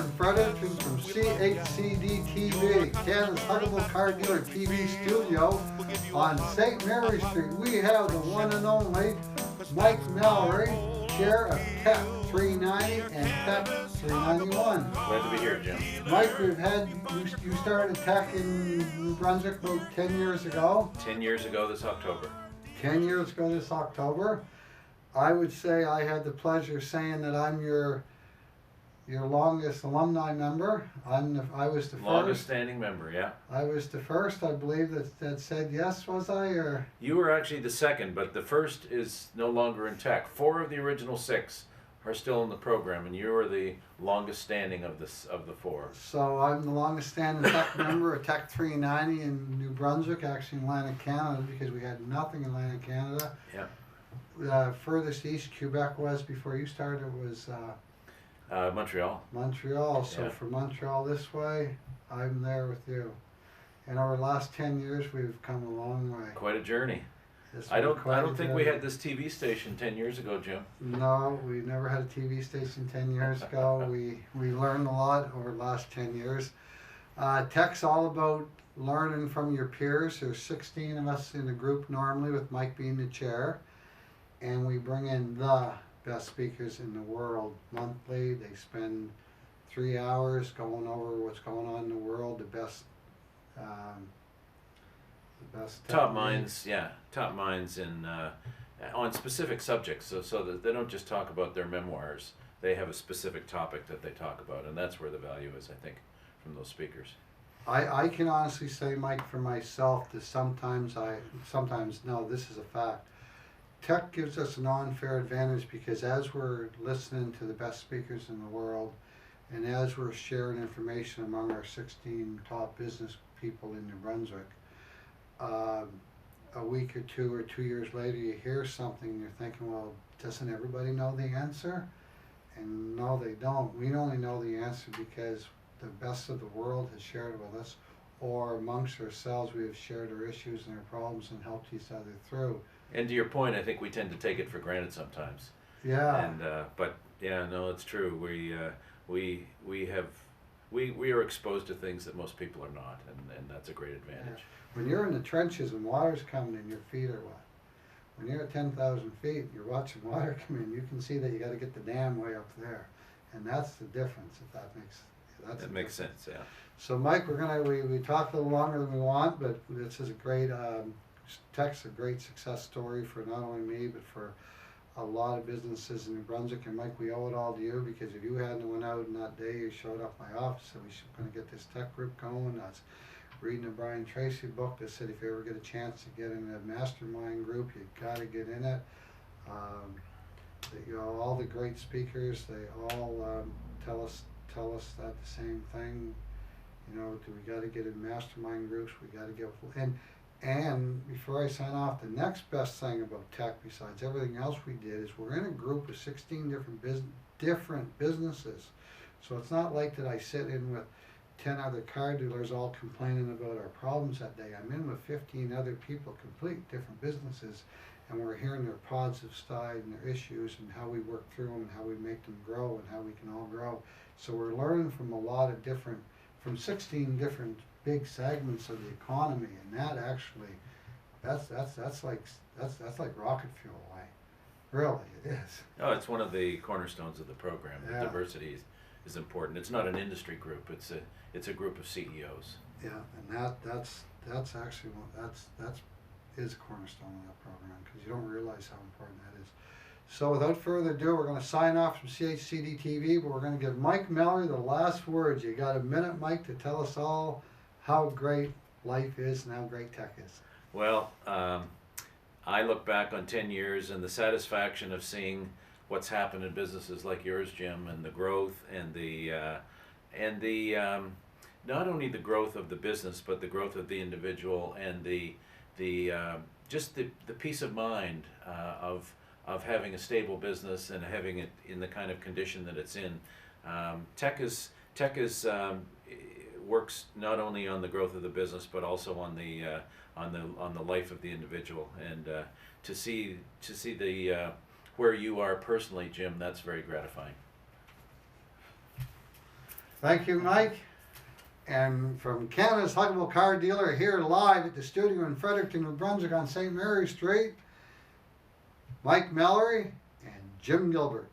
in Fredericton from CHCD TV, Canada's Huggable Car Dealer TV studio on St. Mary Street. We have the one and only Mike Mallory, chair of TEC 390 and TEC 391. Glad to be here, Jim. Mike, you started TEC in New Brunswick about 10 years ago. 10 years ago this October. 10 years ago this October. I would say I had the pleasure of saying that I'm your longest alumni member. I was the first. Longest standing member, yeah. I was the first, I believe, that said yes, was I? Or You were actually the second, but the first is no longer in TEC. 4 of the original 6 are still in the program, and you are the longest standing of the 4. So I'm the longest standing TEC member of TEC 390 in New Brunswick, actually in Atlantic Canada, because we had nothing in Atlantic Canada. Yeah. Furthest east Quebec was before you started was Montreal. Montreal. So Yeah. from Montreal this way, I'm there with you. And over the last 10 years, we've come a long way. Quite a journey. It's I been don't quite a think we journey. had this TV station 10 years ago, Jim. No, we never had a TV station 10 years ago. We learned a lot over the last 10 years. TEC's all about learning from your peers. There's 16 of us in the group normally, with Mike being the chair. And we bring in the best speakers in the world monthly. They spend 3 hours going over what's going on in the world, the best Top minds, yeah. Top minds in on specific subjects, so that they don't just talk about their memoirs. They have a specific topic that they talk about, and that's where the value is, I think, from those speakers. I can honestly say, Mike, for myself, that sometimes no, this is a fact. TEC gives us an unfair advantage because as we're listening to the best speakers in the world, and as we're sharing information among our 16 top business people in New Brunswick, a week or 2 or 2 years later you hear something and you're thinking, well, doesn't everybody know the answer? And no, they don't. We only know the answer because the best of the world has shared it with us, or amongst ourselves we have shared our issues and our problems and helped each other through. And to your point, I think we tend to take it for granted sometimes. Yeah. And but yeah, no, it's true. We are exposed to things that most people are not, and that's a great advantage. When you're in the trenches and water's coming in, your feet are wet. When you're at 10,000 feet, you're watching water come in. You can see that you got to get the dam way up there, and that's the difference. If that makes sense, yeah. So, Mike, we talked a little longer than we want, but this is a great TEC's a great success story for not only me but for a lot of businesses in New Brunswick. And Mike, we owe it all to you, because if you hadn't went out on that day, you showed up at my office and we should going to get this TEC group going. I was reading a Brian Tracy book that said if you ever get a chance to get in a mastermind group, you got to get in it. All the great speakers, they all tell us that the same thing. We got to get in mastermind groups. We got to get and before I sign off, the next best thing about TEC, besides everything else we did, is we're in a group of 16 different businesses. So it's not like that I sit in with 10 other car dealers all complaining about our problems that day. I'm in with 15 other people, complete different businesses, and we're hearing their positive side and their issues and how we work through them and how we make them grow and how we can all grow. So we're learning from a lot of from 16 different big segments of the economy, and that actually, that's like rocket fuel, right? Really, it is. Oh, it's one of the cornerstones of the program. Yeah. Diversity is important. It's not an industry group. It's a group of CEOs. Yeah, and that's actually that is a cornerstone of that program, because you don't realize how important that is. So without further ado, we're going to sign off from CHCD TV, but we're going to give Mike Mallory the last words. You got a minute, Mike, to tell us all how great life is and how great TEC is. Well, I look back on 10 years and the satisfaction of seeing what's happened in businesses like yours, Jim, and the growth and the not only the growth of the business, but the growth of the individual and the peace of mind of having a stable business and having it in the kind of condition that it's in. TEC works not only on the growth of the business but also on the life of the individual, and to see the where you are personally, Jim, that's very gratifying. Thank you, Mike. And from Canada's Huggable Car Dealer here live at the studio in Fredericton, New Brunswick on St. Mary Street, Mike Mallory and Jim Gilbert.